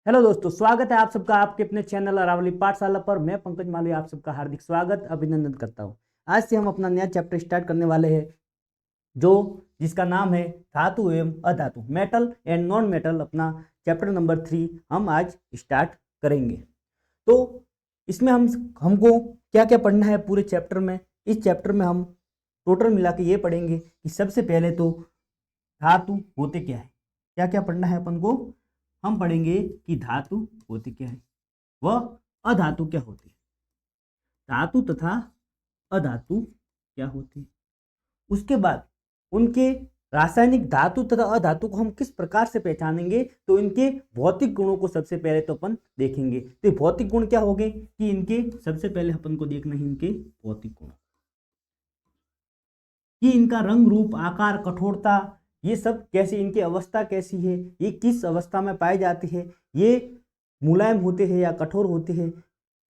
Hello दोस्तों, स्वागत है आप सबका आपके अपने चैनल अरावली पाठशाला पर। मैं पंकज मालवीय आप सबका हार्दिक स्वागत अभिनंदन करता हूं। आज से हम अपना नया चैप्टर स्टार्ट करने वाले हैं जो जिसका नाम है धातु एवं अधातु, मेटल एंड नॉन मेटल। अपना चैप्टर नंबर 3 हम आज स्टार्ट करेंगे। तो इसमें हमको क्या क्या पढ़ना है पूरे चैप्टर में। इस चैप्टर में हम टोटल मिला के ये पढ़ेंगे कि सबसे पहले तो धातु होते क्या है, क्या क्या पढ़ना है अपन को। हम पढ़ेंगे कि धातु होते क्या है, वह अधातु क्या होती है, धातु तथा अधातु क्या होती है। उसके बाद उनके रासायनिक धातु तथा अधातु को हम किस प्रकार से पहचानेंगे, तो इनके भौतिक गुणों को सबसे पहले तो अपन देखेंगे। तो भौतिक गुण क्या होंगे कि इनके सबसे पहले अपन को देखना है इनके भौतिक गुण, कि इनका रंग रूप आकार कठोरता ये सब कैसी, इनकी अवस्था कैसी है, ये किस अवस्था में पाए जाती है, ये मुलायम होते हैं या कठोर होते हैं।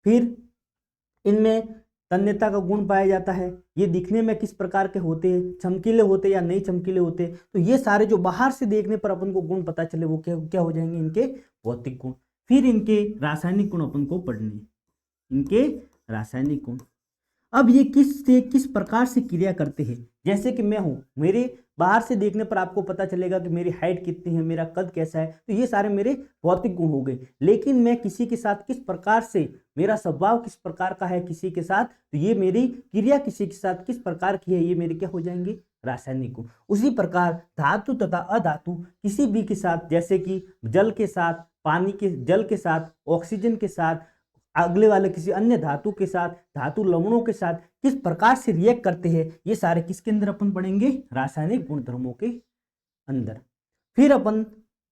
फिर इनमें तन्यता का गुण पाया जाता है, ये दिखने में किस प्रकार के होते हैं, चमकीले होते या नहीं चमकीले होते। तो ये सारे जो बाहर से देखने पर अपन को गुण पता चले वो क्या क्या हो जाएंगे, इनके भौतिक गुण। फिर इनके रासायनिक गुण अपन को पढ़ने, इनके रासायनिक गुण। अब ये किस प्रकार से क्रिया करते हैं। जैसे कि मैं हूं, मेरे बाहर से देखने पर आपको पता चलेगा कि मेरी हाइट कितनी है, मेरा कद कैसा है, तो ये सारे मेरे भौतिक गुण हो गए। लेकिन मैं किसी के साथ किस प्रकार से, मेरा स्वभाव किस प्रकार का है किसी के साथ, तो ये मेरी क्रिया किसी के साथ किस प्रकार की है, ये मेरे क्या हो जाएंगे, रासायनिक गुण। उसी प्रकार धातु तथा अधातु किसी भी के साथ, जैसे कि जल के साथ, पानी के, जल के साथ, ऑक्सीजन के साथ, अगले वाले किसी अन्य धातु के साथ, धातु लवणों के साथ किस प्रकार से रिएक्ट करते हैं, ये सारे किसके अंदर अपन पढ़ेंगे, रासायनिक गुणधर्मों के अंदर। फिर अपन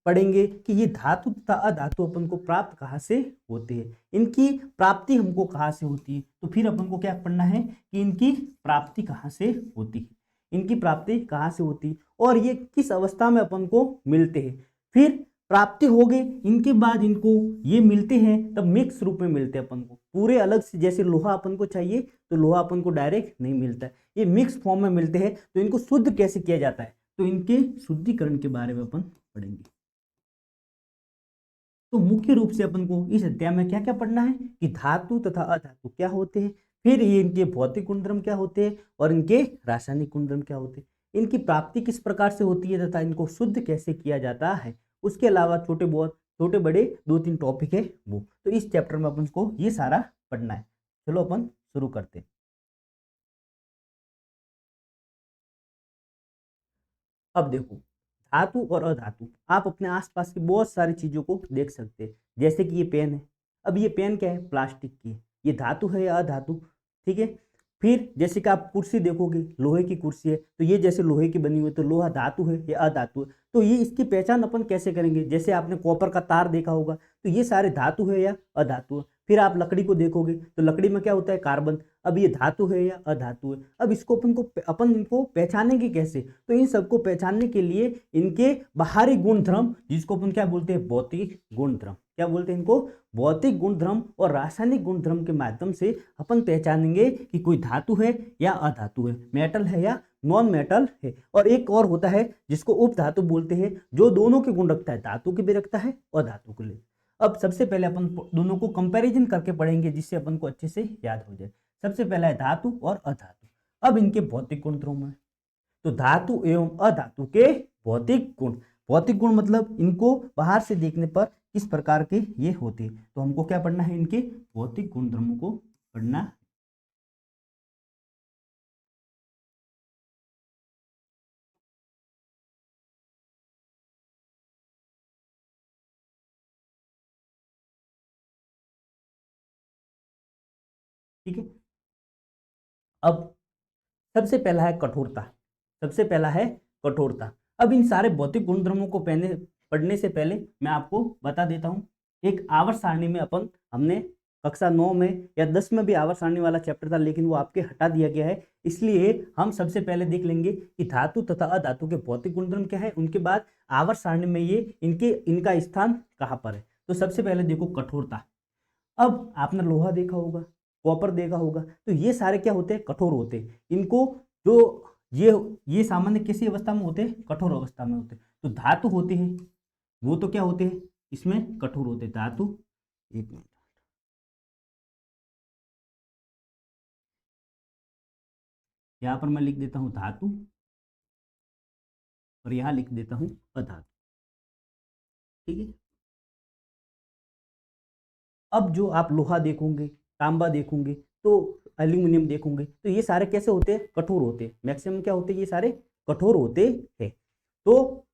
पढ़ेंगे कि ये धातु तथा अधातु अपन को प्राप्त कहाँ से होते हैं, इनकी प्राप्ति हमको कहाँ से होती है। तो फिर अपन को क्या पढ़ना है कि इनकी प्राप्ति कहाँ से होती है, इनकी प्राप्ति कहाँ से होती है और ये किस अवस्था में अपन को मिलते हैं। फिर प्राप्ति हो गई, इनके बाद इनको ये मिलते हैं तब मिक्स रूप में मिलते हैं अपन को, पूरे अलग से। जैसे लोहा अपन को चाहिए तो लोहा अपन को डायरेक्ट नहीं मिलता है, ये मिक्स फॉर्म में मिलते हैं। तो इनको शुद्ध कैसे किया जाता है, तो इनके शुद्धिकरण के बारे में अपन पढ़ेंगे। तो मुख्य रूप से अपन को इस अध्याय में क्या क्या पढ़ना है कि धातु तथा अधातु क्या होते हैं, फिर ये इनके भौतिक गुणधर्म क्या होते हैं और इनके रासायनिक गुणधर्म क्या होते हैं, इनकी प्राप्ति किस प्रकार से होती है तथा इनको शुद्ध कैसे किया जाता है। उसके अलावा छोटे बड़े 2-3 टॉपिक है वो, तो इस चैप्टर में अपन को ये सारा पढ़ना है। चलो अपन शुरू करते हैं। अब देखो, धातु और अधातु आप अपने आसपास की बहुत सारी चीजों को देख सकते हैं। जैसे कि ये पेन है, अब ये पेन क्या है, प्लास्टिक की है, ये धातु है या अधातु, ठीक है। फिर जैसे कि आप कुर्सी देखोगे, लोहे की कुर्सी है, तो ये जैसे लोहे की बनी हुई है, तो लोहा धातु है या अधातु है। तो ये इसकी पहचान अपन कैसे करेंगे, जैसे आपने कॉपर का तार देखा होगा, तो ये सारे धातु है या अधातु है। फिर आप लकड़ी को देखोगे तो लकड़ी में क्या होता है, कार्बन। अब ये धातु है या अधातु है। अब इसको अपन इनको पहचानेंगे कैसे, तो इन सबको पहचानने के लिए इनके बाहरी गुणधर्म, जिसको अपन क्या बोलते हैं, भौतिक गुणधर्म, क्या बोलते हैं इनको, भौतिक गुणधर्म और रासायनिक गुणधर्म के माध्यम से अपन पहचानेंगे कि कोई धातु है या अधातु है, मेटल है या नॉन मेटल है। और एक और होता है जिसको उप धातु बोलते हैं, जो दोनों के गुण रखता है, धातु के भी रखता है और धातु के लिए। अब सबसे पहले अपन दोनों को कंपैरिजन करके पढ़ेंगे जिससे अपन को अच्छे से याद हो जाए। सबसे पहला है धातु और अधातु। अब इनके भौतिक गुणधर्म है, तो धातु एवं अधातु के भौतिक गुण। भौतिक गुण मतलब इनको बाहर से देखने पर किस प्रकार के ये होते हैं, तो हमको क्या पढ़ना है, इनके भौतिक गुणधर्मों को पढ़ना है। ठीक है। अब सबसे पहला है कठोरता, सबसे पहला है कठोरता। अब इन सारे भौतिक गुणधर्मों को पहले पढ़ने से पहले मैं आपको बता देता हूं, एक आवर्त सारणी में हमने कक्षा 9 में या 10 में भी आवर्त सारणी वाला चैप्टर था, लेकिन वो आपके हटा दिया गया है। इसलिए हम सबसे पहले देख लेंगे कि धातु तथा अधातु के भौतिक गुणधर्म क्या है, उनके बाद आवर्त सारणी में ये इनका स्थान कहाँ पर है। तो सबसे पहले देखो कठोरता। अब आपने लोहा देखा होगा, कॉपर देखा होगा, तो ये सारे क्या होते हैं, कठोर होते हैं। इनको जो ये सामान्य किसी अवस्था में होते हैं, कठोर अवस्था में होते हैं। तो धातु होते हैं वो तो क्या होते हैं, इसमें कठोर होते धातु। एक मिनट, यहाँ पर मैं लिख देता हूँ धातु और यहाँ लिख देता हूँ अधातु। ठीक है। अब जो आप लोहा देखोगे, तांबा देखोगे, तो एल्यूमिनियम देखोगे, तो ये सारे कैसे होते हैं? कठोर होते हैं। मैक्सिमम क्या होते हैं? ये सारे कठोर होते हैं। तो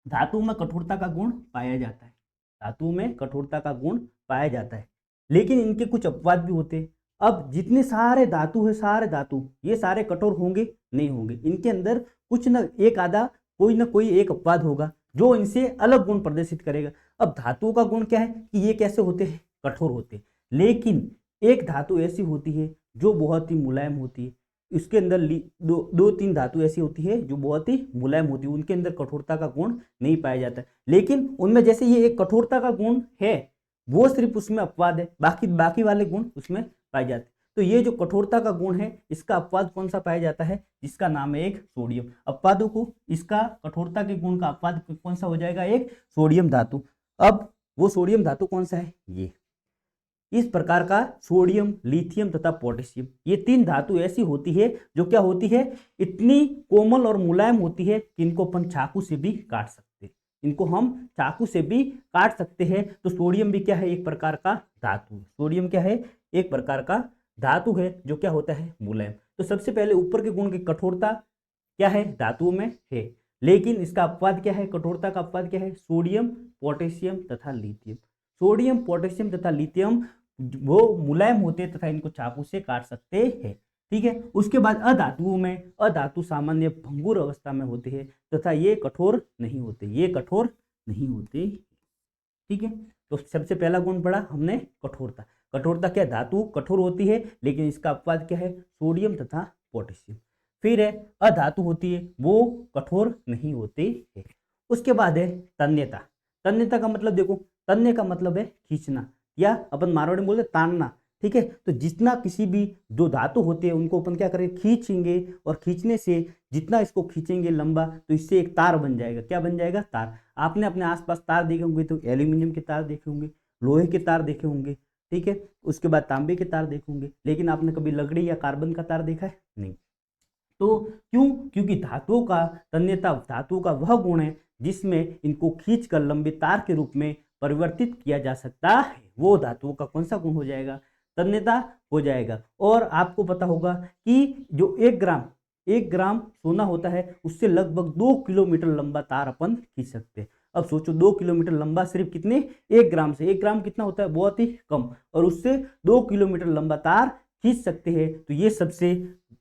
धातु में कठोरता का गुण पाया जाता है, धातु में कठोरता का गुण पाया जाता है, लेकिन इनके कुछ अपवाद भी होते हैं। अब जितने सारे धातु है, सारे धातु ये सारे कठोर होंगे? नहीं होंगे। इनके अंदर कुछ न एक आधा कोई ना कोई एक अपवाद होगा जो इनसे अलग गुण प्रदर्शित करेगा। अब धातु का गुण क्या है कि ये कैसे होते हैं? कठोर होते हैं। लेकिन एक धातु ऐसी होती है जो बहुत ही मुलायम होती है, इसके अंदर दो तीन धातु ऐसी होती है जो बहुत ही मुलायम होती है, उनके अंदर कठोरता का गुण नहीं पाया जाता है। लेकिन उनमें जैसे ये एक कठोरता का गुण है, वो सिर्फ उसमें अपवाद है, बाकी वाले गुण उसमें पाए जाते हैं। तो ये जो कठोरता का गुण है, इसका अपवाद कौन सा पाया जाता है? जिसका नाम है एक सोडियम। अपवादों को, इसका कठोरता के गुण का अपवाद कौन सा हो जाएगा? एक सोडियम धातु। अब वो सोडियम धातु कौन सा है? ये इस प्रकार का सोडियम, लिथियम तथा पोटेशियम, ये तीन धातु ऐसी होती है जो क्या होती है? इतनी कोमल और मुलायम होती है कि इनको अपन चाकू से भी काट सकते हैं, इनको हम चाकू से भी काट सकते हैं। तो सोडियम भी क्या है? एक प्रकार का धातु। सोडियम क्या है? एक प्रकार का धातु है जो क्या होता है? मुलायम। तो सबसे पहले ऊपर के गुण की कठोरता क्या है? धातुओं में है, लेकिन इसका अपवाद क्या है? कठोरता का अपवाद क्या है? सोडियम, पोटेशियम तथा लिथियम। सोडियम, पोटेशियम तथा लिथियम वो मुलायम होते तथा इनको चाकू से काट सकते हैं। ठीक है। उसके बाद अधातुओं में, अधातु सामान्य भंगुर अवस्था में होते हैं तथा ये कठोर नहीं होते, ये कठोर नहीं होते। ठीक है। तो सबसे पहला गुण पढ़ा हमने कठोरता। कठोरता क्या? धातु कठोर होती है, लेकिन इसका अपवाद क्या है? सोडियम तथा पोटेशियम। फिर है अधातु होती है, वो कठोर नहीं होते है। उसके बाद है तन्यता। तन्यता का मतलब देखो, तन्य का मतलब है खींचना, या अपन मारवाड़ी में बोलते तानना। ठीक है। तो जितना किसी भी जो धातु होते हैं उनको अपन क्या करेंगे? खींचेंगे, और खींचने से जितना इसको खींचेंगे लंबा, तो इससे एक तार बन जाएगा। क्या बन जाएगा? तार। आपने अपने आसपास तार देखे होंगे, तो एल्यूमिनियम के तार देखे होंगे, लोहे के तार देखे होंगे। ठीक है। उसके बाद तांबे के तार देखे होंगे, लेकिन आपने कभी लकड़ी या कार्बन का तार देखा है? नहीं। तो क्यों? क्योंकि धातुओं का तन्यता, धातुओं का वह गुण है जिसमें इनको खींचकर लंबे तार के रूप में परिवर्तित किया जा सकता है। वो धातुओं का कौन सा गुण हो जाएगा? तन्यता हो जाएगा। और आपको पता होगा कि जो 1 ग्राम सोना होता है, उससे लगभग 2 किलोमीटर लंबा तार अपन खींच सकते हैं। अब सोचो 2 किलोमीटर लंबा सिर्फ कितने? 1 ग्राम से। 1 ग्राम कितना होता है? बहुत ही कम। और उससे 2 किलोमीटर लंबा तार खींच सकते हैं। तो ये सबसे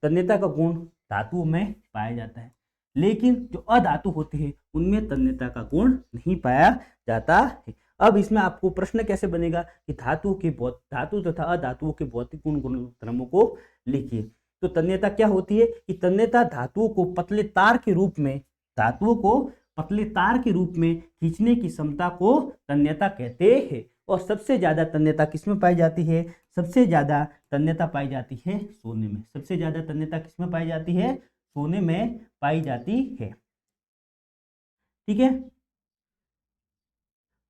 तन्यता का गुण धातुओं में पाया जाता है। लेकिन जो अधातु होते हैं उनमें तन्यता का गुण नहीं पाया जाता है। अब इसमें आपको प्रश्न कैसे बनेगा कि धातु तथा अधातुओं के भौतिक गुण गुणधर्मों को लिखिए। तो तन्यता क्या होती है कि तन्यता धातुओं को पतले तार के रूप में, धातुओं को पतले तार के रूप में खींचने की क्षमता को तन्यता कहते हैं। और सबसे ज्यादा तन्यता किसमें पाई जाती है? सबसे ज्यादा तन्यता पाई जाती है सोने में। सबसे ज्यादा तन्यता किसमें पाई जाती है? सोने में पाई जाती है। ठीक है।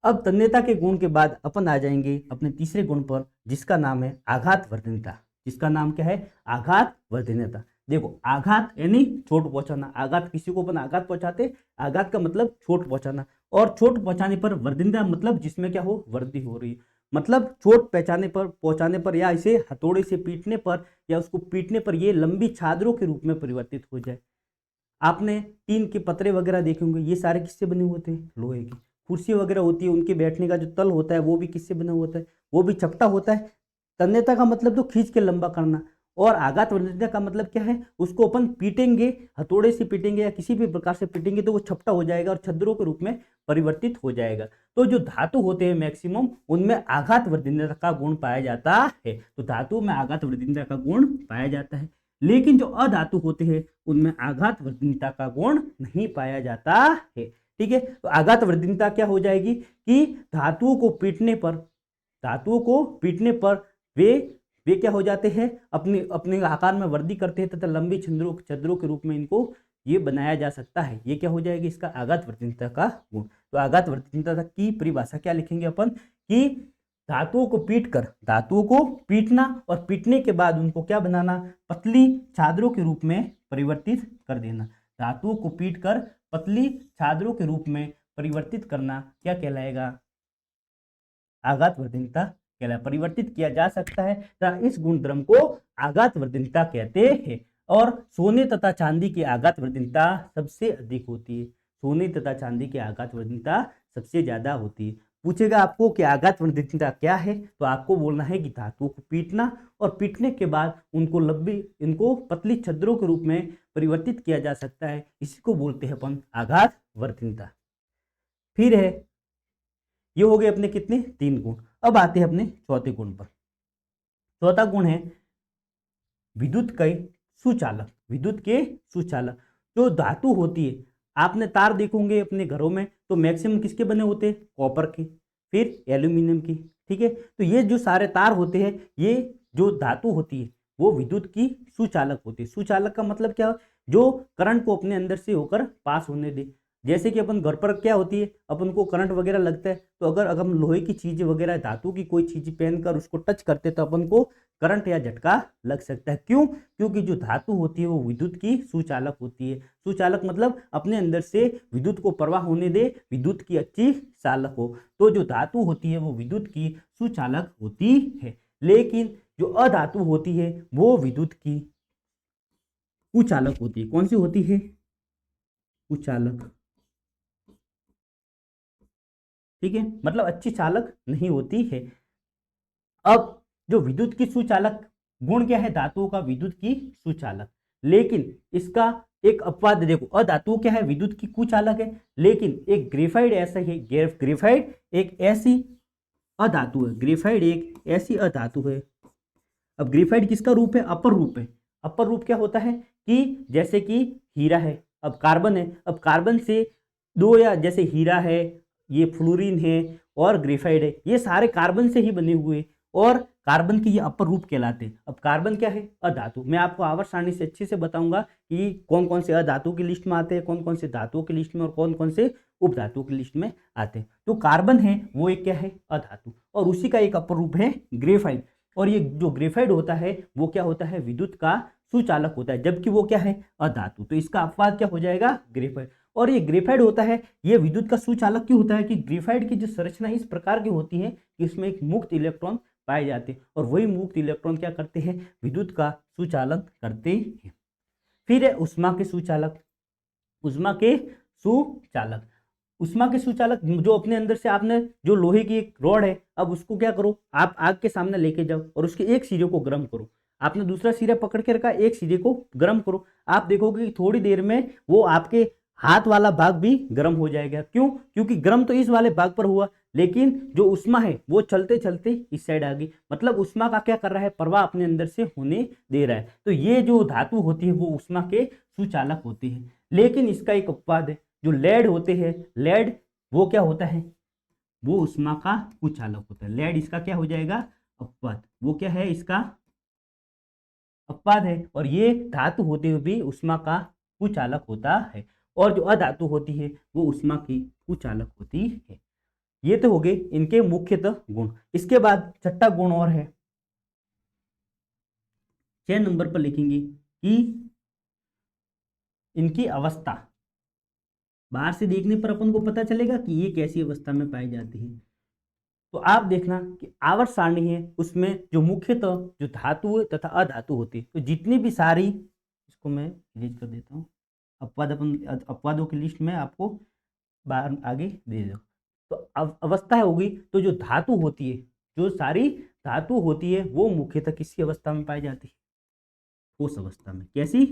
अब तन्यता के गुण के बाद अपन आ जाएंगे अपने तीसरे गुण पर, जिसका नाम है आघात वर्धनता। जिसका नाम क्या है? आघात वर्धनता। देखो, आघात यानी चोट पहुंचाना। आघात, किसी को अपन आघात पहुंचाते, आघात का मतलब चोट पहुंचाना। और चोट पहुंचाने पर वर्धनता मतलब जिसमें क्या हो? वृद्धि हो रही है। मतलब चोट पहुंचाने पर या इसे हथौड़े से पीटने पर या उसको पीटने पर ये लंबी छादरों के रूप में परिवर्तित हो जाए। आपने टीन के पतरे वगैरह देखे होंगे, ये सारे किससे बने हुए थे? लोहे की। कुर्सी वगैरह होती है, उनके बैठने का जो तल होता है वो भी किससे बना होता है? वो भी चपटा होता है। तन्यता का मतलब तो खींच के लंबा करना, और आघात वर्धनता का मतलब क्या है? उसको अपन पीटेंगे, हथौड़े से पीटेंगे या किसी भी प्रकार से पीटेंगे तो वो चपटा हो जाएगा और छद्रों के रूप में परिवर्तित हो जाएगा। तो जो धातु होते हैं मैक्सिमम, उनमें आघात वर्धनता का गुण पाया जाता है। तो धातु में आघात वर्धनता का गुण पाया जाता है। लेकिन जो अधातु होते हैं उनमें आघात वर्धनता का गुण नहीं पाया जाता है। ठीक है। तो आघात वर्धनता क्या हो जाएगी कि धातुओं को पीटने पर वे क्या हो जाते हैं? अपने आकार में वृद्धि करते हैं तथा लंबी छद्रों के रूप में इनको ये बनाया जा सकता है। ये क्या हो जाएगी? इसका आघात वर्धनता का गुण। तो आघात वर्तनीयता की परिभाषा क्या लिखेंगे अपन कि धातुओं को पीटकर, धातुओं को पीटना और पीटने के बाद उनको क्या बनाना, पतली चादरों के रूप में परिवर्तित कर देना। धातुओं को पीटकर पतली चादरों के रूप में परिवर्तित करना क्या कहलाएगा, आघात वर्तनीयता कहलाएगा। परिवर्तित किया जा सकता है तथा इस गुणधर्म को आघात वर्तनीयता कहते हैं। और सोने तथा चांदी की आघात वर्तनीयता सबसे अधिक होती है। सोने तथा चांदी की आघात वर्तनीयता सबसे ज्यादा होती है। पूछेगा आपको कि आघात वर्तनीयता क्या है, तो आपको बोलना है कि धातुओं को पीटना और पीटने के बाद इनको पतली छद्रों के रूप में परिवर्तित किया जा सकता है, इसी को बोलते हैं अपन आघात वर्तनीयता। फिर है, ये हो गए अपने कितने, 3 गुण। अब आते हैं अपने चौथे गुण पर। चौथा गुण है विद्युत के सुचालक। विद्युत के सुचालक, जो धातु होती है, आपने तार देखोगे अपने घरों में तो मैक्सिमम किसके बने होते हैं, कॉपर के, फिर एल्यूमिनियम की, ठीक है। तो ये जो सारे तार होते हैं, ये जो धातु होती है वो विद्युत की सुचालक होती है। सुचालक का मतलब क्या, जो करंट को अपने अंदर से होकर पास होने दे। जैसे कि अपन घर पर क्या होती है, अपन को करंट वगैरह लगता है, तो अगर हम लोहे की चीजें वगैरह, धातु की कोई चीज पहनकर उसको टच करते तो अपन को करंट या झटका लग सकता है। क्यों, क्योंकि जो धातु होती है वो विद्युत की सुचालक होती है। सुचालक मतलब अपने अंदर से विद्युत को प्रवाह होने दे, विद्युत की अच्छी चालक हो। तो जो धातु होती है वो विद्युत की सुचालक होती है। लेकिन जो अधातु होती है वो विद्युत की कुचालक होती है। कौन सी होती है, कुचालक, ठीक है, मतलब अच्छी चालक नहीं होती है। अब जो विद्युत की सुचालक गुण क्या है, धातुओं का विद्युत की सुचालक, लेकिन इसका एक अपवाद देखो, अधातु क्या है, विद्युत की कुचालक है, लेकिन एक ग्रेफाइट ऐसा है, ग्रेफाइट एक ऐसी अधातु है, ग्रेफाइट एक ऐसी अधातु है। अब ग्रेफाइट किसका रूप है, अपर रूप है। अपर रूप क्या होता है कि जैसे कि हीरा है, अब कार्बन है, अब कार्बन से दो, या जैसे हीरा है, ये फ्लोरीन है और ग्रेफाइट है, ये सारे कार्बन से ही बने हुए और कार्बन के ये अपर रूप कहलाते हैं। अब कार्बन क्या है, अधातु। मैं आपको आवर्त सारणी से अच्छे से बताऊंगा कि कौन कौन से अधातु की लिस्ट में आते हैं, कौन कौन से धातुओं की लिस्ट में और कौन कौन से उपधातुओं की लिस्ट में आते हैं। तो कार्बन है वो एक क्या है, अधातु, और उसी का एक अपर रूप है ग्रेफाइट। और ये जो ग्रेफाइट होता है वो क्या होता है, विद्युत का सुचालक होता है, जबकि वो क्या है, अधातु। तो इसका अपवाद क्या हो जाएगा, ग्रेफाइट। और ये ग्रेफाइट होता है, ये विद्युत का सुचालक क्यों होता है कि ग्रेफाइट की जो संरचना इस प्रकार की होती है कि इसमें एक मुक्त इलेक्ट्रॉन पाए जाते हैं, और वही मुक्त इलेक्ट्रॉन क्या करते हैं, विद्युत का सुचालक करते हैं। फिर है उष्मा के सुचालक। उष्मा के सुचालक, उष्मा के सुचालक जो अपने अंदर से आपने जो लोहे की एक रॉड है, अब उसको क्या करो, आप आग के सामने लेके जाओ और उसके एक सिरे को गर्म करो। आपने दूसरा सिरा पकड़ के रखा, एक सिरे को गर्म करो, आप देखोगे कि थोड़ी देर में वो आपके हाथ वाला भाग भी गर्म हो जाएगा। क्यों, क्योंकि गर्म तो इस वाले भाग पर हुआ, लेकिन जो उष्मा है वो चलते चलते इस साइड आ गई। मतलब उष्मा का क्या कर रहा है, प्रवाह अपने अंदर से होने दे रहा है। तो ये जो धातु होती है वो उष्मा के सुचालक होती है। लेकिन इसका एक अपवाद है, जो लेड होते हैं, लेड वो क्या होता है, वो उष्मा का कुचालक होता है। लेड इसका क्या हो जाएगा, अपवाद। वो क्या है, इसका अपवाद है, और ये धातु होते हुए भी उष्मा का कुचालक होता है। और जो अधातु होती है वो उष्मा की कुचालक होती है। ये तो हो गए इनके मुख्यतः गुण। इसके बाद छठा गुण और है, 6 नंबर पर लिखेंगे कि इनकी अवस्था। बाहर से देखने पर अपन को पता चलेगा कि ये कैसी अवस्था में पाई जाती है। तो आप देखना कि आवर्त सारणी है, उसमें जो मुख्यतः जो धातु तथा अधातु होती है, तो जितनी भी सारी, इसको मैं डिलीट कर देता हूँ, अपवादों की लिस्ट में आपको बाहर आगे दे दो। तो अवस्था होगी, तो जो धातु होती है, जो सारी धातु होती है वो मुख्यतः किसी अवस्था में पाई जाती है, ठोस अवस्था में। कैसी,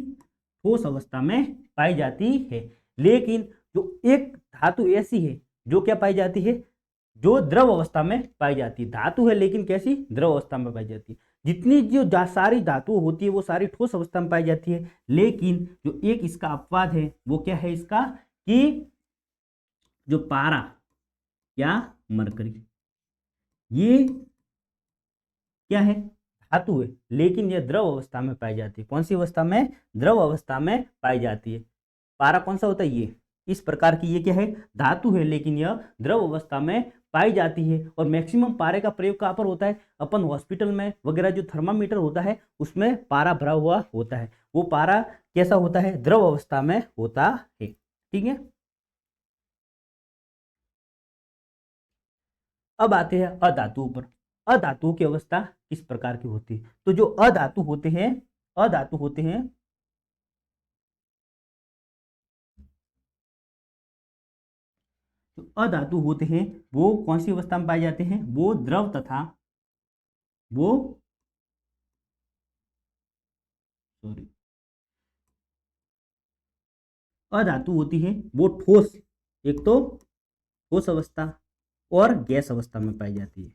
ठोस अवस्था में पाई जाती है। लेकिन जो एक धातु ऐसी है जो क्या पाई जाती है, जो द्रव अवस्था में पाई जाती है। धातु है लेकिन कैसी, द्रव अवस्था में पाई जाती है। जितनी जो सारी धातु होती है वो सारी ठोस अवस्था में पाई जाती है। लेकिन जो एक इसका अपवाद है वो क्या है इसका, कि जो पारा या मरकरी, ये क्या है, धातु है, लेकिन यह द्रव अवस्था में पाई जाती है। कौन सी अवस्था में, द्रव अवस्था में पाई जाती है। पारा कौन सा होता है, ये इस प्रकार की ये क्या है, धातु है, लेकिन यह द्रव अवस्था में पाई जाती है। और मैक्सिमम पारे का प्रयोग कहाँ पर होता है, अपन हॉस्पिटल में वगैरह जो थर्मामीटर होता है उसमें पारा भरा हुआ होता है, वो पारा कैसा होता है, द्रव अवस्था में होता है। ठीक है, अब आते हैं अधातुओं पर। अधातुओं की अवस्था किस प्रकार की होती है, तो जो अधातु होते हैं, अधातु होते हैं, जो अधातु होते हैं वो कौन सी अवस्था में पाए जाते हैं, वो द्रव तथा वो सॉरी अधातु होती है वो ठोस, एक तो ठोस अवस्था और गैस अवस्था में पाई जाती है,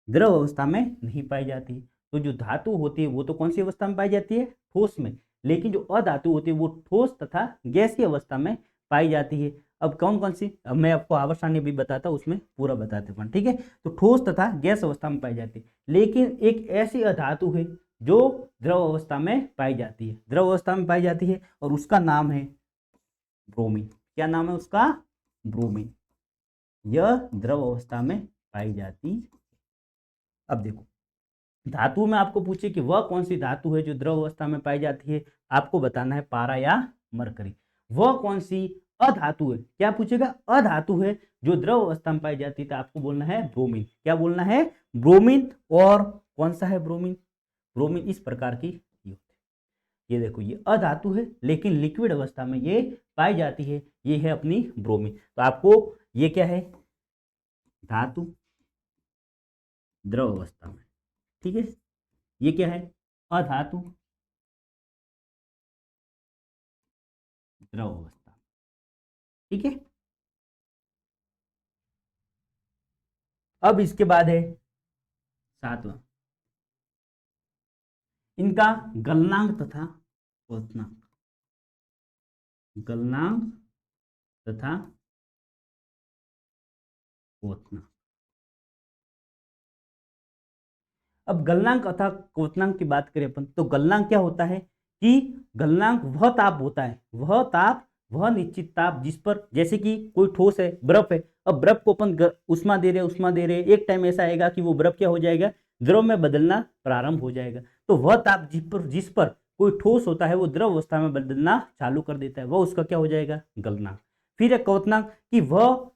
द्रव अवस्था में नहीं पाई जाती। तो जो धातु होती है वो तो कौन सी अवस्था में पाई जाती है, ठोस में, लेकिन जो अधातु होती है वो ठोस तथा गैसीय अवस्था में पाई जाती है। अब कौन कौन सी, अब मैं आपको आवर्त सारणी भी बताता हूँ, उसमें पूरा बताते हैं। ठीक है, तो ठोस तथा गैस अवस्था में पाई जाती है, लेकिन एक ऐसी अधातु है जो द्रव अवस्था में पाई जाती है, द्रव अवस्था में पाई जाती है, और उसका नाम है ब्रोमीन। क्या नाम है उसका, ब्रोमीन। यह द्रव अवस्था में पाई जाती है। अब देखो, धातु में आपको पूछे कि वह कौन सी धातु है जो द्रव अवस्था में पाई जाती है, आपको बताना है पारा या मरकरी। वह कौन सी अधातु है, क्या पूछेगा, अधातु है जो द्रव अवस्था में पाई जाती है, तो आपको बोलना है ब्रोमीन। क्या बोलना है, ब्रोमीन। और कौन सा है ब्रोमीन, ब्रोमीन इस प्रकार की होती है। ये देखो, ये अधातु है लेकिन लिक्विड अवस्था में ये पाई जाती है, ये है अपनी ब्रोमीन। तो आपको ये क्या है, धातु द्रव अवस्था में, ठीक है, ये क्या है, अधातु द्रव अवस्था। ठीक है, अब इसके बाद है सातवां, इनका गलनांक तथा क्वथनांक, गलनांक तथा क्वथनांक। अब गलनांक तथा क्वथनांक की बात करें अपन, तो गलनांक क्या होता है कि गलनांक वह ताप होता है, वह ताप, वह निश्चित ताप जिस पर, जैसे कि कोई ठोस है, बर्फ है, अब बर्फ को अपन उष्मा दे रहे, उष्मा दे रहे, एक टाइम ऐसा आएगा कि वो बर्फ क्या हो जाएगा, द्रव में बदलना प्रारंभ हो जाएगा। तो वह ताप जिस पर कोई ठोस होता है वो द्रव अवस्था में बदलना चालू कर देता है, वह उसका क्या हो जाएगा, गलनांक। फिर है क्वथनांक, कि वह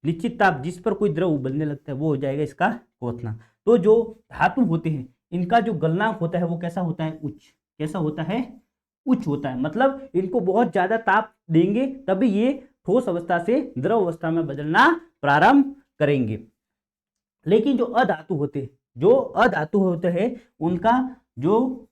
निश्चित ताप जिस पर कोई द्रव उबलने लगता है वो हो जाएगा इसका क्वथनांक। तो जो धातु होते हैं इनका जो गलनांक होता है वो कैसा होता है, उच्च। कैसा होता है, उच्च होता है, मतलब इनको बहुत ज्यादा ताप देंगे तभी ये ठोस अवस्था से द्रव अवस्था में बदलना प्रारंभ करेंगे। लेकिन जो अधातु होते, जो अधातु होते हैं उनका जो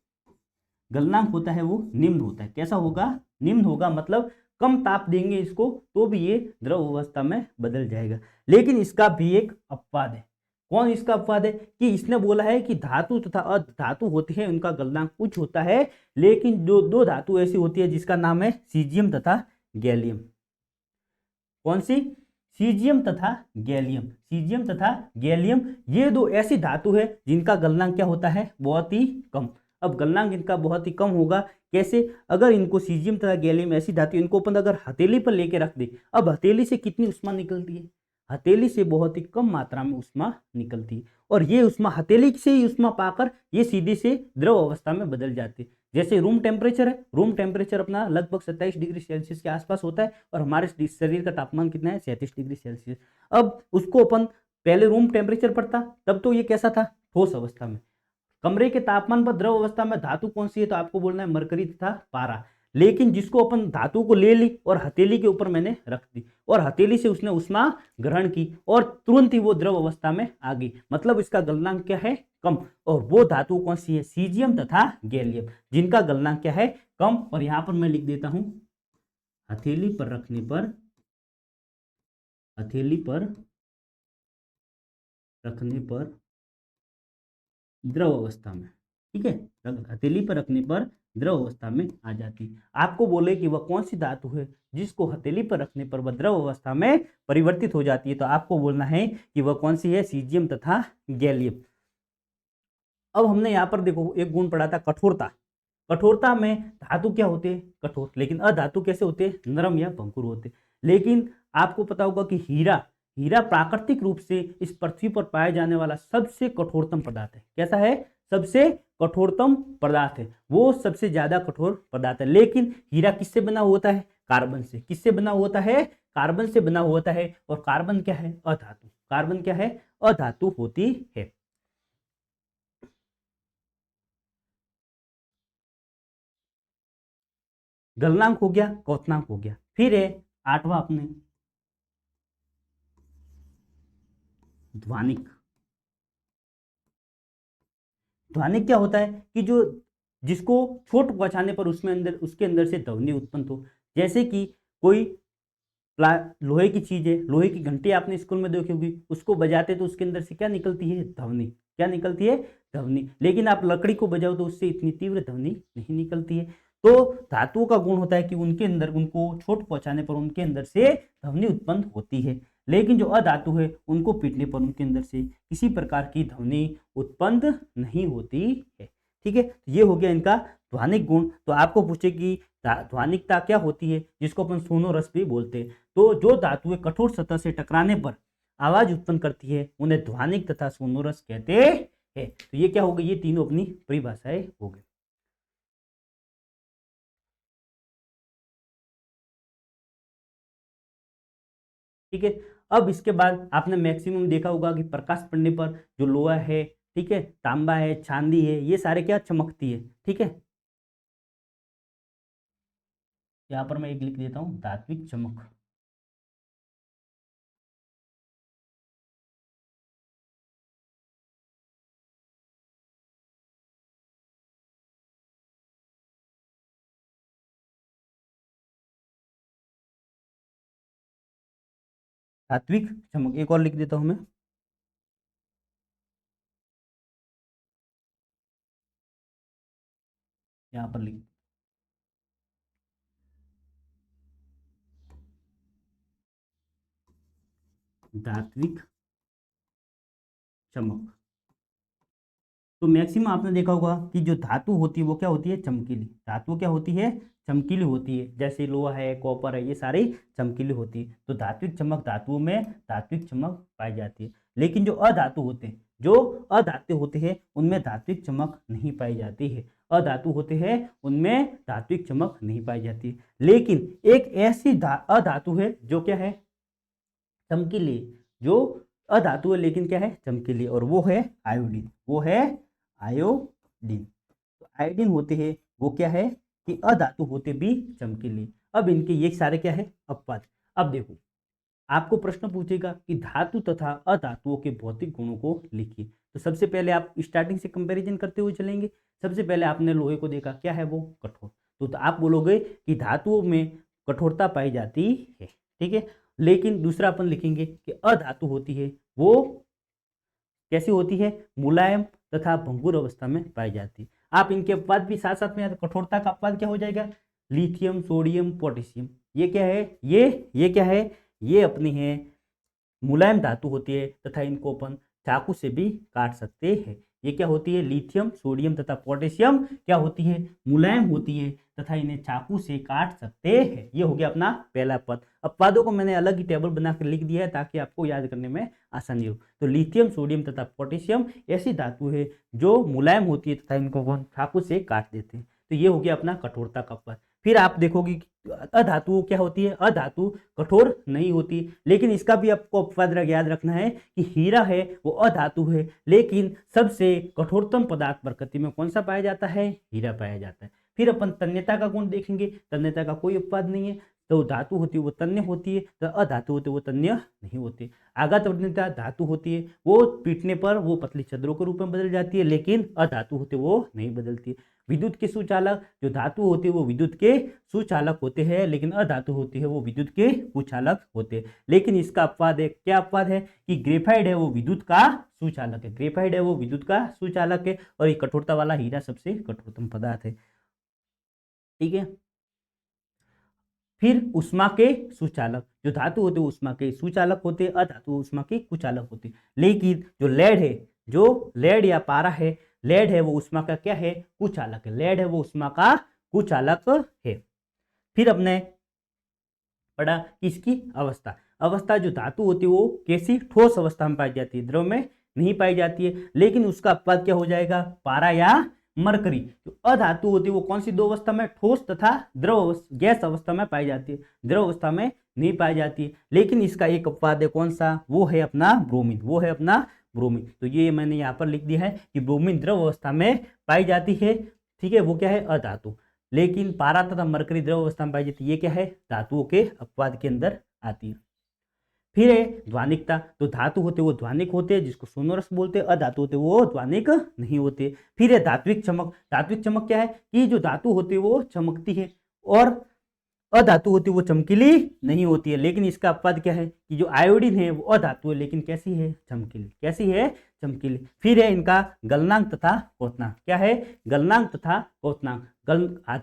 गलनांक होता है वो निम्न होता है। कैसा होगा, निम्न होगा, मतलब कम ताप देंगे इसको तो भी ये द्रव अवस्था में बदल जाएगा। लेकिन इसका भी एक अपवाद है। कौन इसका अपवाद है, कि इसने बोला है कि धातु तथा अधातु होते हैं उनका गलनांक उच्च होता है, लेकिन जो दो धातु ऐसी होती है जिसका नाम है सीजियम तथा गैलियम। कौन सी, सीजियम तथा गैलियम, सीजियम तथा गैलियम, ये दो ऐसी धातु है जिनका गलनांक क्या होता है, बहुत ही कम। अब गलनांक इनका बहुत ही कम होगा, कैसे, अगर इनको सीजियम तथा गैलियम ऐसी धातु, इनको अपन अगर हथेली पर लेके रख दे, अब हथेली से कितनी उष्मा निकलती है, हथेली से बहुत ही कम मात्रा में उष्मा निकलती है, और ये उष्मा हथेली से ही उष्मा पाकर ये सीधे से द्रव अवस्था में बदल जाती है। जैसे रूम टेम्परेचर है, रूम टेम्परेचर अपना लगभग 27 डिग्री सेल्सियस के आसपास होता है, और हमारे शरीर का तापमान कितना है, 37 डिग्री सेल्सियस। अब उसको अपन पहले रूम टेम्परेचर पर था, तब तो ये कैसा था, ठोस अवस्था में। कमरे के तापमान पर द्रव अवस्था में धातु कौन सी है, तो आपको बोलना है मरकरी तथा पारा। लेकिन जिसको अपन धातु को ले ली और हथेली के ऊपर मैंने रख दी, और हथेली से उसने उष्मा ग्रहण की और तुरंत ही वो द्रव अवस्था में आ गई, मतलब इसका गलनांक क्या है, कम। और वो धातु कौन सी है, सीजियम तथा गैलियम, जिनका गलनांक क्या है, कम। और यहां पर मैं लिख देता हूं, हथेली पर रखने पर, हथेली पर रखने पर द्रव अवस्था में, ठीक है, हथेली पर रखने पर द्रव अवस्था में आ जाती। आपको बोले कि वह कौन सी धातु है जिसको हथेली पर रखने पर वह द्रव अवस्था में परिवर्तित हो जाती है, तो आपको बोलना है कि वह कौन सी है, सीजियम तथा गैलियम। अब हमने यहाँ पर देखो एक गुण पढ़ा था कठोरता, कठोरता में धातु क्या होते हैं, कठोर, लेकिन अधातु कैसे होते हैं, नरम या भंगुर होते हैं। लेकिन आपको पता होगा कि हीरा हीरा प्राकृतिक रूप से इस पृथ्वी पर पाया जाने वाला सबसे कठोरतम पदार्थ है। कैसा है, सबसे कठोरतम पदार्थ है, वो सबसे ज्यादा कठोर पदार्थ है। लेकिन हीरा किससे बना होता है, कार्बन से। किससे बना होता है, कार्बन से बना होता है। और कार्बन क्या है, अधातु। कार्बन क्या है, अधातु होती है। गलनांक हो गया, क्वथनांक हो गया। फिर है आठवां अपने ध्वनिक। ध्वनिक क्या होता है कि जो जिसको चोट पहुंचाने पर उसमें अंदर उसके अंदर से ध्वनि उत्पन्न हो। जैसे कि कोई लोहे की चीज है, लोहे की घंटी आपने स्कूल में देखी होगी, उसको बजाते तो उसके अंदर से क्या निकलती है, ध्वनि। क्या निकलती है, ध्वनि। लेकिन आप लकड़ी को बजाओ तो उससे इतनी तीव्र ध्वनि नहीं निकलती है। तो धातुओं का गुण होता है कि उनके अंदर उनको चोट पहुंचाने पर उनके अंदर से ध्वनि उत्पन्न होती है। लेकिन जो अधातु है उनको पीटने पर उनके अंदर से किसी प्रकार की ध्वनि उत्पन्न नहीं होती है। ठीक है, ये हो गया इनका ध्वनिक गुण। तो आपको पूछे कि ध्वनिकता क्या होती है, जिसको अपन सोनोरस भी बोलते हैं। तो जो धातुएं कठोर सतह से टकराने पर आवाज उत्पन्न करती है उन्हें ध्वनिक तथा सोनोरस कहते हैं। तो ये क्या हो गई, ये तीनों अपनी परिभाषाएं हो गई। ठीक है, अब इसके बाद आपने मैक्सिमम देखा होगा कि प्रकाश पड़ने पर जो लोहा है, ठीक है, तांबा है, चांदी है, ये सारे क्या चमकती है। ठीक है, यहाँ पर मैं एक लिख देता हूँ, धात्विक चमक। धात्विक चमक, एक और लिख देता हूं मैं, यहाँ पर लिख धात्विक चमक। तो मैक्सिमम आपने देखा होगा कि जो धातु होती है वो क्या होती है, चमकीली। धातु क्या होती है, चमकीली होती है। जैसे लोहा है, कॉपर है, ये सारी चमकीली होती है। तो धात्विक चमक, धातुओं में धात्विक चमक पाई जाती है। लेकिन जो अधातु होते हैं, जो अधातु होते हैं उनमें धात्विक चमक नहीं पाई जाती है। अधातु होते हैं उनमें धात्विक चमक नहीं पाई जाती। लेकिन एक ऐसी अधातु है जो क्या है, चमकीली, जो अधातु है लेकिन क्या है, चमकीली, और वो है आयोडीन। वो है आयोडीन। तो आयोडीन होते हैं वो क्या है कि अधातु होते भी चमकीली। अब इनके ये सारे क्या है, अपवाद। अब देखो, आपको प्रश्न पूछेगा कि धातु तथा अधातुओं के भौतिक गुणों को लिखिए। तो सबसे पहले आप स्टार्टिंग से कंपैरिजन करते हुए चलेंगे। सबसे पहले आपने लोहे को देखा, क्या है वो, कठोर। तो आप बोलोगे कि धातुओं में कठोरता पाई जाती है। ठीक है, लेकिन दूसरा अपन लिखेंगे कि अधातु होती है वो कैसी होती है, मुलायम तथा भंगुर अवस्था में पाई जाती है। आप इनके अपवाद भी साथ साथ में, कठोरता का अपवाद क्या हो जाएगा, लिथियम, सोडियम, पोटेशियम। ये क्या है, ये क्या है, ये अपनी है मुलायम धातु होती है तथा इनको अपन चाकू से भी काट सकते हैं। ये क्या होती है, लिथियम, सोडियम तथा पोटेशियम क्या होती है, मुलायम होती है तथा इन्हें चाकू से काट सकते हैं। ये हो गया अपना पहला पद। अपवादों को मैंने अलग ही टेबल बनाकर लिख दिया है ताकि आपको याद करने में आसानी हो। तो लिथियम, सोडियम तथा पोटेशियम ऐसी धातु है जो मुलायम होती है तथा इनको चाकू से काट देते हैं। तो ये हो गया अपना कठोरता का पद। फिर आप देखोगे अधातु क्या होती है, अधातु कठोर नहीं होती। लेकिन इसका भी आपको अपवाद याद रखना है कि हीरा है वो अधातु है, लेकिन सबसे कठोरतम पदार्थ प्रकृति में कौन सा पाया जाता है, हीरा पाया जाता है। फिर अपन तन्यता का गुण देखेंगे। तन्यता का कोई अपवाद नहीं है। तो धातु होती है वो तन्य होती है, तो अधातु होती है वो तन्य नहीं होती। आघात तन्यता धातु होती है वो पीटने पर वो पतली चद्रों के रूप में बदल जाती है, लेकिन अधातु होते वो नहीं बदलती। विद्युत के सुचालक, जो धातु होते हैं वो विद्युत के सुचालक होते हैं, लेकिन अधातु होती है वो विद्युत के कुचालक होते हैं। लेकिन इसका अपवाद है, क्या अपवाद है कि ग्रेफाइट है वो विद्युत का सुचालक है। ग्रेफाइट है वो विद्युत का सुचालक है, और ये कठोरता वाला हीरा सबसे कठोरतम पदार्थ है। ठीक है, फिर उष्मा के सुचालक, जो धातु होते हैं उष्मा के सुचालक होते, अधातु उष्मा के कुचालक होते। लेकिन जो लेड है, जो लेड या पारा है, लेड है वो ऊष्मा का क्या है, कुचालक है। लेड है वो ऊष्मा का कुचालक है। फिर अपने पढ़ा कि इसकी अवस्था, अवस्था जो धातु होती है वो कैसी, ठोस अवस्था में पाई जाती है, द्रव में नहीं पाई जाती है। लेकिन उसका अपवाद क्या हो जाएगा, पारा या मरकरी। जो अधातु होती है वो कौन सी दो अवस्था में, ठोस तथा द्रव गैस अवस्था में पाई जाती है, द्रव अवस्था में नहीं पाई जाती है। लेकिन इसका एक अपवाद है, कौन सा, वो है अपना ब्रोमीन, वो है अपना ब्रोमीन। तो ये मैंने यहाँ पर लिख दिया है कि ब्रोमीन द्रव अवस्था में पाई जाती है, ठीक है, वो क्या है, अधातु। लेकिन पारा तथा मरकरी द्रव अवस्था में पाई जाती है, ये क्या है, धातुओं के अपवाद के अंदर आती है। फिर है ध्वनिकता, तो धातु होते वो ध्वनिक होते हैं जिसको सोनोरस बोलते हैं, अधातु होते वो ध्वनिक नहीं होते। फिर है धात्विक चमक, धात्विक चमक क्या है कि जो धातु होती है वो चमकती है और अधातु होती है वो चमकीली नहीं होती है। लेकिन इसका अपवाद क्या है कि जो आयोडीन है वो अधातु है लेकिन कैसी है, चमकीली, कैसी है, चमकीली। फिर है इनका गलनांक तथा क्वथनांक, क्या है, गलनांक तथा क्वथनांक।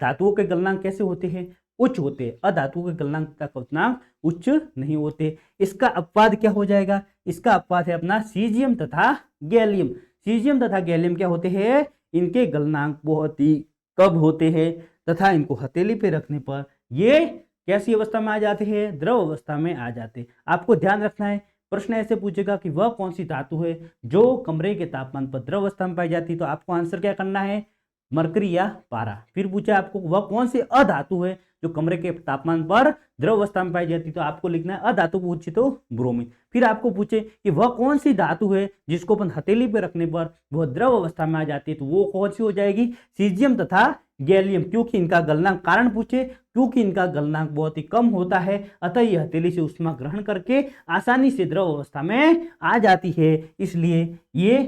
धातुओं के गलनांक कैसे होते हैं, उच्च होते हैं, अधातुओं के गलनांक तथा क्वथनांक उच्च नहीं होते। इसका अपवाद क्या हो जाएगा, इसका अपवाद है अपना सीजियम तथा गैलियम। सीजियम तथा गैलियम क्या होते हैं, इनके गलनांक बहुत ही कम होते हैं तथा इनको हथेली पे रखने पर ये कैसी अवस्था में आ जाते हैं, द्रव अवस्था में आ जाते हैं। आपको ध्यान रखना है, प्रश्न ऐसे पूछेगा कि वह कौन सी धातु है जो कमरे के तापमान पर द्रव अवस्था में पाई जाती है, तो आपको आंसर क्या करना है, मरकरी या पारा। फिर पूछा आपको वह कौन सी अधातु है जो कमरे के तापमान पर द्रव अवस्था में पाई जाती है, तो आपको लिखना है अधातु पूछे तो ब्रोमीन। फिर आपको पूछे कि वह कौन सी धातु है जिसको अपन हथेली पे रखने पर वह द्रव अवस्था में आ जाती है, तो वो कौन सी हो जाएगी, सीजियम तथा गैलियम। क्योंकि इनका गलनांक, कारण पूछे क्योंकि इनका गलनांक बहुत ही कम होता है, अतः यह हथेली से ऊष्मा ग्रहण करके आसानी से द्रव अवस्था में आ जाती है, इसलिए ये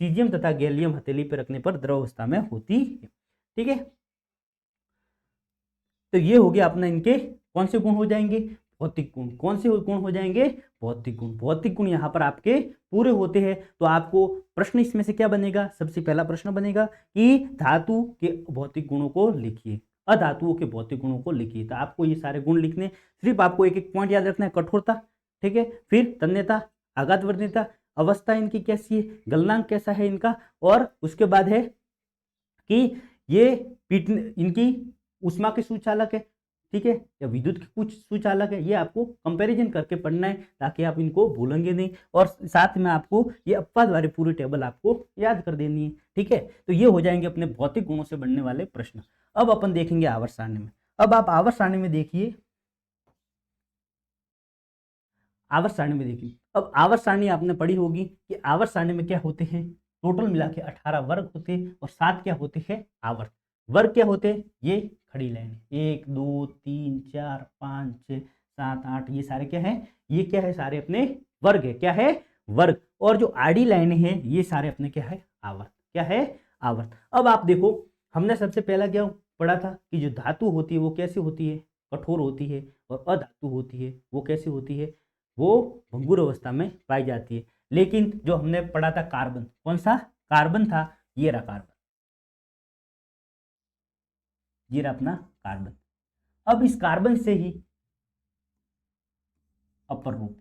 सीजियम तथा गैलियम हथेली पर रखने पर द्रव अवस्था में होती है। ठीक है, तो ये हो गया अपना इनके कौन से गुण हो जाएंगे, भौतिक गुण। कौन से गुण हो जाएंगे, भौतिक गुण। भौतिक गुण यहाँ पर आपके पूरे होते हैं। तो आपको प्रश्न इसमें से क्या बनेगा, सबसे पहला प्रश्न बनेगा कि धातु के भौतिक गुणों को लिखिए, अधातुओं के भौतिक गुणों को लिखिए। तो आपको ये सारे गुण लिखने, सिर्फ आपको एक एक पॉइंट याद रखना है, कठोरता, ठीक है, फिर तन्यता, आघातवर्णीयता, अवस्था इनकी कैसी है, गलनांक कैसा है इनका, और उसके बाद है कि ये पीट इनकी ऊष्मा के सुचालक है, ठीक है, या विद्युत के कुछ सुचालक है। ये आपको कंपैरिजन करके पढ़ना है ताकि आप इनको भूलेंगे नहीं, और साथ में आपको ये अपवाद वाले पूरी टेबल आपको याद कर देनी है। ठीक है, तो ये हो जाएंगे अपने भौतिक गुणों से बनने वाले प्रश्न। अब अपन देखेंगे आवर्त सारणी में। अब आप आवर्त सारणी में देखिए, आवर्त सारणी में देखिए। अब आवर्त सारणी आपने पढ़ी होगी कि आवर्त सारणी में क्या होते हैं, टोटल मिला के 18 वर्ग होते हैं और 7 क्या होते हैं, आवर्त। वर्ग क्या होते हैं, ये खड़ी लाइन, 1 2 3 4 5 6 7 8, ये सारे क्या है, ये क्या है, सारे अपने वर्ग है, क्या है, वर्ग। और जो आड़ी लाइनें हैं ये सारे अपने क्या है, आवर्त, क्या है, आवर्त। अब आप देखो, हमने सबसे पहला क्या पढ़ा था कि जो धातु होती है वो कैसी होती है, कठोर होती है, और अधातु होती है वो कैसी होती है, वो भंगुर अवस्था में पाई जाती है। लेकिन जो हमने पढ़ा था कार्बन, कौन सा कार्बन था, ये रहा कार्बन, ये रहा अपना कार्बन। अब इस कार्बन से ही अपर रूप,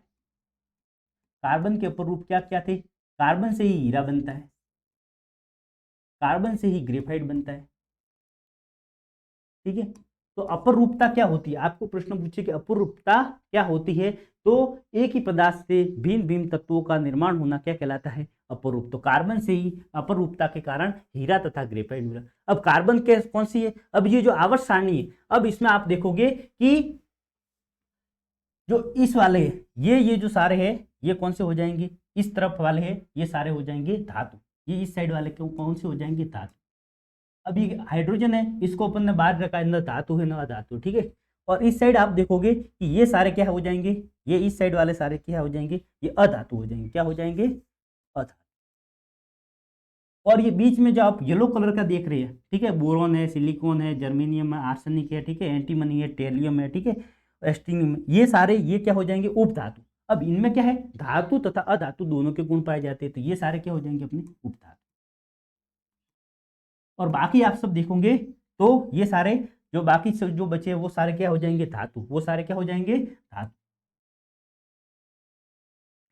कार्बन के अपर रूप क्या क्या थे, कार्बन से ही हीरा बनता है, कार्बन से ही ग्रेफाइट बनता है, ठीक है। तो अपर रूपता क्या होती है, आपको प्रश्न पूछे कि अपर रूपता क्या होती है, तो एक ही पदार्थ से भिन्न भिन्न तत्वों का निर्माण होना क्या कहलाता है, अपर रूप। तो कार्बन से ही अपर रूपता के कारण हीरा तथा ग्रेफाइट मिला। अब कार्बन के कौन सी है, अब ये जो आवर्त सारणी है, अब इसमें आप देखोगे कि जो इस वाले है, ये जो सारे हैं ये कौन से हो जाएंगे, इस तरफ वाले हैं ये सारे हो जाएंगे धातु, ये इस साइड वाले कौन से हो जाएंगे, धातु। अब ये हाइड्रोजन है, इसको अपन ने बाहर रखा है, ना धातु है ना धातु, ठीक है। और इस साइड आप देखोगे कि ये सारे क्या हो जाएंगे, ये इस साइड वाले सारे क्या हो जाएंगे, ये अधातु हो जाएंगे, क्या हो जाएंगे, अधातु। और ये बीच में जो आप येलो कलर का देख रहे हैं, ठीक है, बोरॉन है, सिलिकॉन है, जर्मेनियम है, आर्सेनिक है, ठीक है, एंटीमनी है, टेरियम है, ठीक है, एस्टिनियम, ये सारे ये क्या हो जाएंगे, उपधातु। अब इनमें क्या है, धातु तथा अधातु दोनों के गुण पाए जाते हैं, तो ये सारे क्या हो जाएंगे अपने उपधातु। और बाकी आप सब देखोगे तो ये सारे जो बाकी जो बचे वो सारे क्या हो जाएंगे, धातु, वो सारे क्या हो जाएंगे, धातु।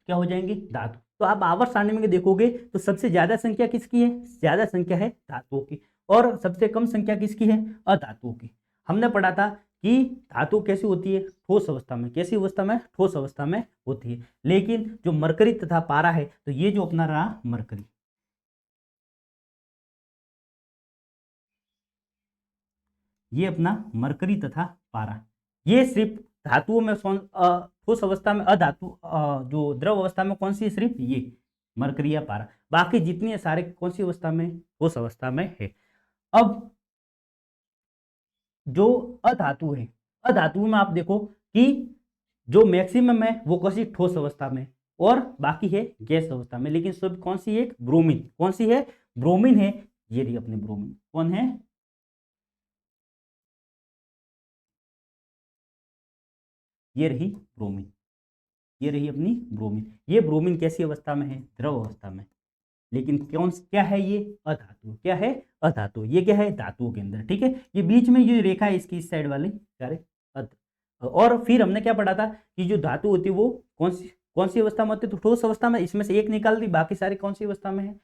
क्या हो जाएंगे, धातु। तो आप आवर्त सारणी में देखोगे तो सबसे ज्यादा संख्या किसकी है, ज्यादा संख्या है धातुओं की, और सबसे कम संख्या किसकी है, अधातुओं की। हमने पढ़ा था कि धातु कैसी होती है, ठोस अवस्था में, कैसी अवस्था में, ठोस अवस्था में होती है। लेकिन जो मरकरी तथा पारा है, तो ये जो अपना रहा मरकरी, ये अपना मरकरी तथा पारा, ये सिर्फ धातुओं में ठोस अवस्था में, जो द्रव अवस्था में कौन सी है, सिर्फ ये मरकरी या पारा, बाकी जितनी सारे कौन सी अवस्था में, ठोस अवस्था में है। अब जो अधातु है, अधातु में आप देखो कि जो मैक्सिमम है वो कौन सी, ठोस अवस्था में, और बाकी है गैस अवस्था में। लेकिन सब कौन सी, एक ब्रोमीन, कौन सी है, ब्रोमीन है। ये रही अपनी ब्रोमीन, कौन है, ये रही ब्रोमीन, ये रही अपनी ब्रोमीन। ये ब्रोमीन कैसी अवस्था में है, द्रव अवस्था में। लेकिन कौन क्या है ये, अधातु, क्या है, अधातु। ये क्या है, धातुओं के अंदर, ठीक है। ये बीच में ये रेखा है इसकी, इस साइड वाली सारे और फिर हमने क्या पढ़ा था कि जो धातु होती है वो कौन सी अवस्था में होती है, तो ठोस अवस्था में। इसमें से एक निकाल दी, बाकी सारे कौन सी अवस्था में है,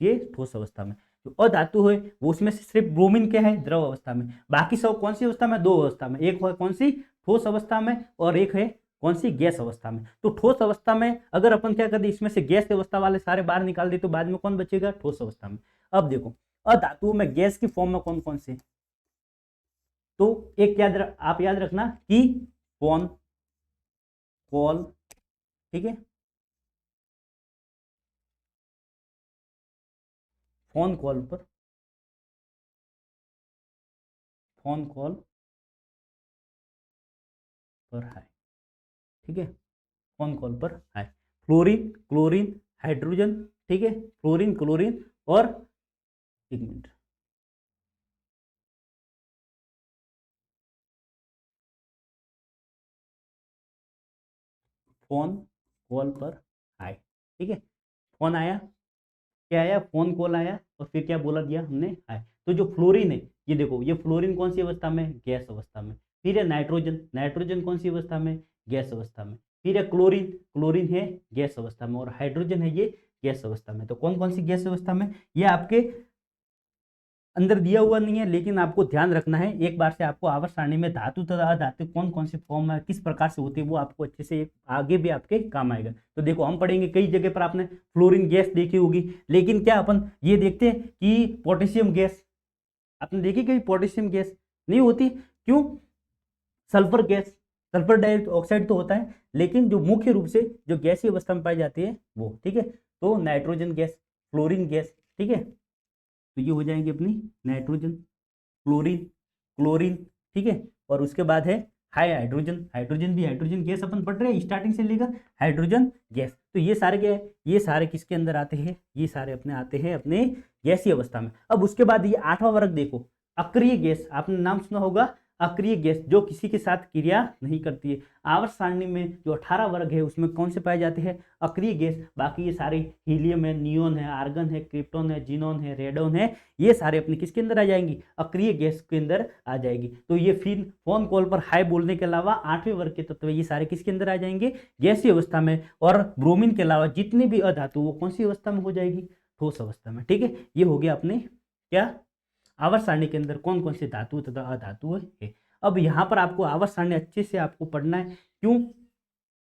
ये ठोस अवस्था में। जो अधातु है वो उसमें से सिर्फ ब्रोमीन क्या है, द्रव अवस्था में। बाकी सब कौन सी अवस्था में, दो अवस्था में, एक है कौन सी, ठोस अवस्था में, और एक है कौन सी, गैस अवस्था में। तो ठोस अवस्था में अगर अपन क्या कर दे, इसमें से गैस अवस्था वाले सारे बाहर निकाल दे, तो बाद में कौन बचेगा, ठोस अवस्था में। अब देखो अधातुओं में गैस की फॉर्म में कौन कौन से, तो एक आप याद रखना कि फोन कॉल, ठीक है, फोन कॉल पर, फोन कॉल पर हाई, ठीक है, फोन कॉल पर हाई। फ्लोरीन, क्लोरीन, हाइड्रोजन, ठीक है, फ्लोरीन, क्लोरीन, और एक मिनट, फोन कॉल पर हाई, ठीक है। फोन आया, क्या आया, फोन कॉल आया, और फिर क्या बोला दिया हमने, हाई। तो जो फ्लोरीन है, ये देखो, ये फ्लोरीन कौन सी अवस्था में, गैस अवस्था में। फिर है नाइट्रोजन, नाइट्रोजन कौन सी अवस्था में, गैस अवस्था में। फिर है क्लोरीन, क्लोरीन है गैस अवस्था में, और हाइड्रोजन है ये गैस अवस्था में। तो कौन कौन सी गैस अवस्था में, ये आपके अंदर दिया हुआ नहीं है, लेकिन आपको ध्यान रखना है। एक बार से आपको आवर्त सारणी में धातु तथा अधातु कौन कौन सी फॉर्म में किस प्रकार से होती है, वो आपको अच्छे से आगे भी आपके काम आएगा। तो देखो हम पढ़ेंगे, कई जगह पर आपने फ्लोरीन गैस देखी होगी, लेकिन क्या अपन ये देखते हैं कि पोटेशियम गैस आपने देखी, कहीं पोटेशियम गैस नहीं होती, क्यों, सल्फर गैस, सल्फर डाइऑक्साइड तो होता है, लेकिन जो मुख्य रूप से जो गैसीय अवस्था में पाई जाती है वो, ठीक है। तो नाइट्रोजन गैस, फ्लोरीन गैस, ठीक है। तो ये हो जाएंगे अपनी नाइट्रोजन, क्लोरीन, क्लोरीन, ठीक है। और उसके बाद है हाई हाइड्रोजन, हाइड्रोजन भी, हाइड्रोजन गैस अपन पढ़ रहे हैं स्टार्टिंग से लेकर हाइड्रोजन गैस। तो ये सारे क्या है, ये सारे किसके अंदर आते हैं, ये सारे अपने आते हैं अपने गैसीय अवस्था में। अब उसके बाद ये आठवां वर्ग देखो, अक्रिय गैस, आपने नाम सुना होगा, अक्रिय गैस जो किसी के साथ क्रिया नहीं करती है। आवर्त सारणी में जो 18 वर्ग है उसमें कौन से पाए जाते हैं, अक्रिय गैस। बाकी ये सारे हीलियम है, नियोन है, आर्गन है, क्रिप्टॉन है, जीनोन है, रेडोन है, ये सारे अपने किसके अंदर आ जाएंगी, अक्रिय गैस के अंदर आ जाएगी। तो ये फिर फोन कॉल पर हाई बोलने के अलावा 8वें वर्ग के तत्व ये सारे किसके अंदर आ जाएंगे, गैसीय अवस्था में। और ब्रोमीन के अलावा जितने भी अधातु वो कौन सी अवस्था में हो जाएगी, ठोस अवस्था में, ठीक है। ये हो गया अपने क्या, आवर्त सारणी के अंदर कौन कौन से धातु तथा अधातु है। अब यहाँ पर आपको आवर्त सारणी अच्छे से आपको पढ़ना है, क्यों,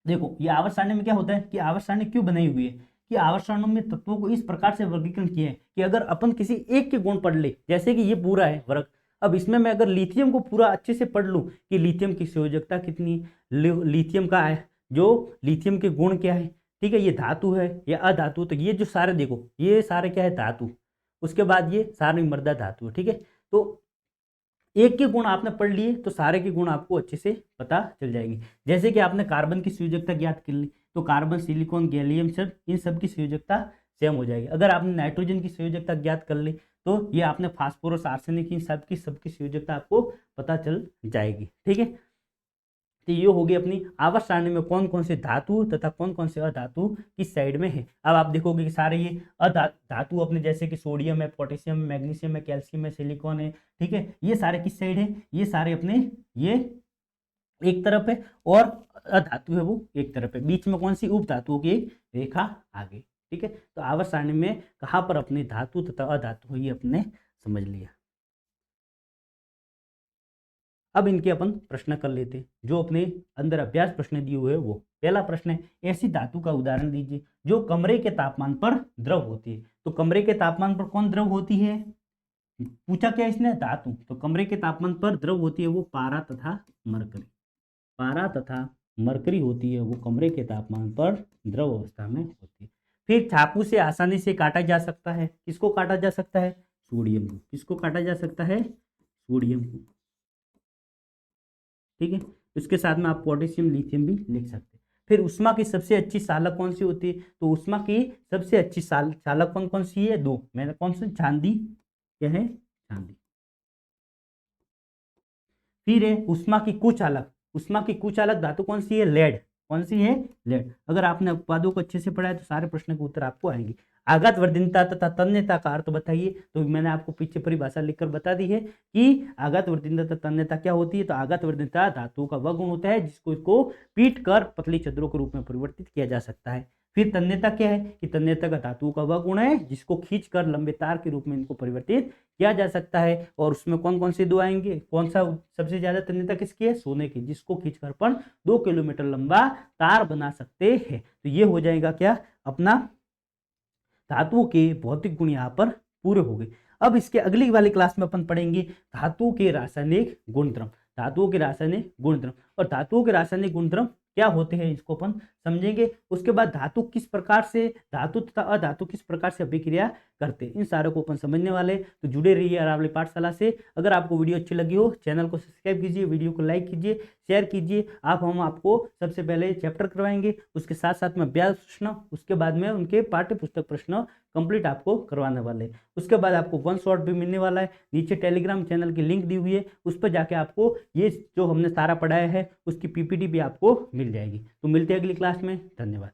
देखो ये आवर्त सारणी में क्या होता है कि आवर्त सारणी क्यों बनाई हुई है, कि आवर्त सारणी में तत्वों को इस प्रकार से वर्गीकरण किया है कि अगर अपन किसी एक के गुण पढ़ ले, जैसे कि ये पूरा है वर्ग, अब इसमें मैं अगर लिथियम को पूरा अच्छे से पढ़ लूँ कि लिथियम की संयोजकता कितनी, लिथियम का है जो लिथियम के गुण क्या है, ठीक है, ये धातु है या अधातु, तो ये जो सारे देखो ये सारे क्या है, धातु। उसके बाद ये सारे मृदा धातु है, ठीक है। तो एक के गुण आपने पढ़ लिए तो सारे के गुण आपको अच्छे से पता चल जाएंगे। जैसे कि आपने कार्बन की संयोजकता ज्ञात कर ली, तो कार्बन, सिलिकॉन, गैलियम सब, इन सब की संयोजकता सेम हो जाएगी। अगर आपने नाइट्रोजन की संयोजकता ज्ञात कर ली तो ये आपने फास्फोरस, आर्सेनिक, इन सबकी संयोजकता आपको पता चल जाएगी, ठीक है। तो ये होगी अपनी आवर्त सारणी में कौन कौन से धातु तथा कौन कौन से अधातु किस साइड में है। अब आप देखोगे कि सारे ये धातु अपने, जैसे कि सोडियम है, पोटेशियम, मैग्नीशियम है, कैल्शियम है, सिलिकॉन है, ठीक है, ये सारे किस साइड है, ये सारे अपने ये एक तरफ है और अधातु है वो एक तरफ है, बीच में कौन सी उप धातुओं की एक रेखा आगे। ठीक है, तो आवर्त सारणी में कहाँ पर अपने धातु तथा अधातु ये अपने समझ लिया। अब इनके अपन प्रश्न कर लेते हैं, जो अपने अंदर अभ्यास प्रश्न दिए हुए हैं वो। पहला प्रश्न है, ऐसी धातु का उदाहरण दीजिए जो कमरे के तापमान पर द्रव होती है। तो कमरे के तापमान पर कौन द्रव होती है, पूछा क्या इसने, धातु। तो कमरे के तापमान पर द्रव होती है वो पारा तथा मरकरी। पारा तथा मरकरी होती है वो कमरे के तापमान पर द्रव अवस्था में होती है। फिर चाकू से आसानी से काटा जा सकता है, किसको काटा जा सकता है, सोडियम को। किसको काटा जा सकता है, सोडियम को। ठीक है, इसके साथ में आप पोटेशियम लिथियम भी लिख सकते हैं। फिर उष्मा की सबसे अच्छी चालक कौन सी होती है, तो उष्मा की सबसे अच्छी चालक कौन कौन सी है, दो। मैंने कौन सी, चांदी, क्या है, चांदी। फिर है उष्मा की कुचालक। उष्मा की कुचालक धातु कौन सी है, लेड। कौन सी है, लेड। अगर आपने अपवादों को अच्छे से पढ़ा है तो सारे प्रश्न के उत्तर आपको आएंगे। आघात वर्धनता तथा तन्यता का अर्थ बताइए। तो मैंने आपको पीछे परिभाषा लिखकर बता दी है कि आघात वर्धनता तथा तन्यता क्या होती है। तो आघात वर्धनता धातुओं का वह गुण होता है जिसको इसको पीट कर पतली चद्रों के रूप में परिवर्तित किया जा सकता है। फिर तन्यता क्या है, कि तन्यता का धातुओं का वह गुण है जिसको खींचकर लंबे तार के रूप में इनको परिवर्तित किया जा सकता है। और उसमें कौन कौन से दो आएंगे, कौन सा सबसे ज्यादा तन्यता किसकी है, सोने की, जिसको खींचकर अपन 2 किलोमीटर लंबा तार बना सकते हैं। तो ये हो जाएगा क्या, अपना धातुओं के भौतिक गुण यहाँ पर पूरे हो गए। अब इसके अगली वाली क्लास में अपन पढ़ेंगे धातुओं के रासायनिक गुणधर्म। धातुओं के रासायनिक गुणधर्म, और धातुओं के रासायनिक गुणधर्म क्या होते हैं इसको अपन समझेंगे। उसके बाद धातु किस प्रकार से, धातु तथा अधातु किस प्रकार से अभिक्रिया करते हैं, इन सारों को अपन समझने वाले। तो जुड़े रहिए अरावली पाठशाला से। अगर आपको वीडियो अच्छी लगी हो, चैनल को सब्सक्राइब कीजिए, वीडियो को लाइक कीजिए, शेयर कीजिए। हम आपको सबसे पहले चैप्टर करवाएंगे, उसके साथ साथ में अभ्यास प्रश्न, उसके बाद में उनके पाठ्य पुस्तक प्रश्न कंप्लीट आपको करवाने वाले। उसके बाद आपको 1 शॉट भी मिलने वाला है। नीचे टेलीग्राम चैनल की लिंक दी हुई है, उस पर जाके आपको ये जो हमने सारा पढ़ाया है उसकी पीपीटी भी आपको मिल जाएगी। तो मिलते हैं अगली क्लास में, धन्यवाद।